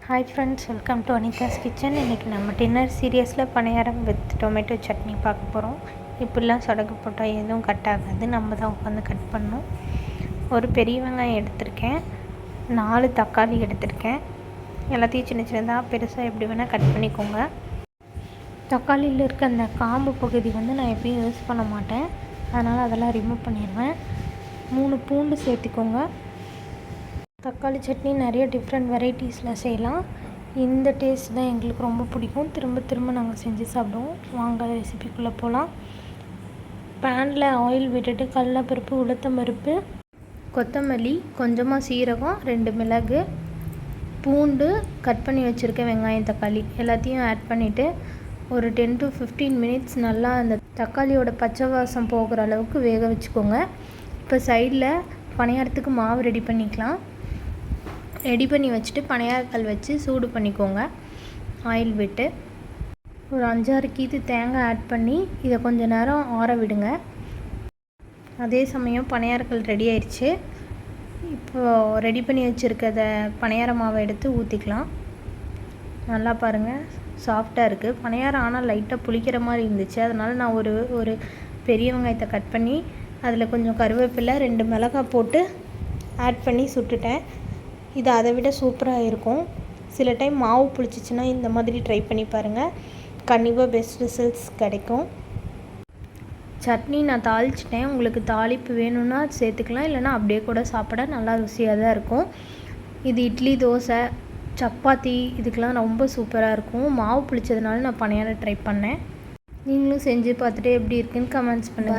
Hi friends, welcome to Anitha's kitchen. இன்றைக்கி நம்ம dinner சீரியஸில் பணியாரம் வித் டொமேட்டோ சட்னி பார்க்க போகிறோம். இப்படிலாம் சொடக்கு போட்டால் எதுவும் கட் ஆகாது, நம்ம தான் உட்காந்து கட் பண்ணணும். ஒரு பெரிய வெங்காயம் எடுத்திருக்கேன், 4 தக்காளி எடுத்திருக்கேன். எல்லாத்தையும் சின்ன சின்னதாக பெருசாக எப்படி வேணால் கட் பண்ணிக்கோங்க. தக்காளியில் இருக்க அந்த காம்பு பகுதி நான் எப்பயும் யூஸ் பண்ண மாட்டேன், அதனால் அதெல்லாம் ரிமூவ் பண்ணிடுவேன். 3 பூண்டு சேர்த்துக்கோங்க. தக்காளி சட்னி நிறைய டிஃப்ரெண்ட் வெரைட்டிஸில் செய்யலாம். இந்த டேஸ்ட் தான் எங்களுக்கு ரொம்ப பிடிக்கும், திரும்ப திரும்ப நாங்கள் செஞ்சு சாப்பிடுவோம். வாங்க ரெசிபிக்குள்ளே போகலாம். பேனில் ஆயில் விட்டுட்டு கடலைப்பருப்பு, உளுத்தம்பருப்பு, கொத்தமல்லி, கொஞ்சமாக சீரகம், 2 மிளகு, பூண்டு, கட் பண்ணி வச்சுருக்க வெங்காயம், தக்காளி எல்லாத்தையும் ஆட் பண்ணிவிட்டு ஒரு 10 to 15 மினிட்ஸ் நல்லா அந்த தக்காளியோட பச்சை வாசம் போகிற அளவுக்கு வேக வச்சுக்கோங்க. இப்போ சைடில் பணியாரத்துக்கு மாவு ரெடி பண்ணிக்கலாம். ரெடி பண்ணி வச்சுட்டு பணியாரக்கல் வச்சு சூடு பண்ணிக்கோங்க. ஆயில் விட்டு ஒரு 5-6 கீத்து தேங்காய் ஆட் பண்ணி இதை கொஞ்சம் நேரம் ஆற விடுங்க. அதே சமயம் பணியாரக்கல் ரெடி ஆயிடுச்சு. இப்போது ரெடி பண்ணி வச்சுருக்கத பணியார மாவை எடுத்து ஊற்றிக்கலாம். நல்லா பாருங்கள், சாஃப்டாக இருக்குது. பணியாரம் ஆனால் லைட்டாக புளிக்கிற மாதிரி இருந்துச்சு, அதனால் நான் ஒரு பெரிய வெங்காயத்தை கட் பண்ணி அதில் கொஞ்சம் கருவேப்பிலை, 2 மிளகாய் போட்டு ஆட் பண்ணி சுட்டுட்டேன். இது அதை விட சூப்பராக இருக்கும். சில டைம் மாவு புளிச்சிச்சின்னா இந்த மாதிரி ட்ரை பண்ணி பாருங்கள், கண்டிப்பாக பெஸ்ட் ரிசல்ட்ஸ் கிடைக்கும். சட்னி நான் தாளிச்சிட்டேன். உங்களுக்கு தாளிப்பு வேணும்னா சேர்த்துக்கலாம், இல்லைனா அப்படியே கூட சாப்பிட நல்லா ருசியாக தான் இருக்கும். இது இட்லி, தோசை, சப்பாத்தி இதுக்கெலாம் ரொம்ப சூப்பராக இருக்கும். மாவு புளிச்சதுனால நான் பணியாரம் ட்ரை பண்ணேன். நீங்களும் செஞ்சு பார்த்துட்டு எப்படி இருக்குன்னு கமெண்ட்ஸ் பண்ணுங்கள்.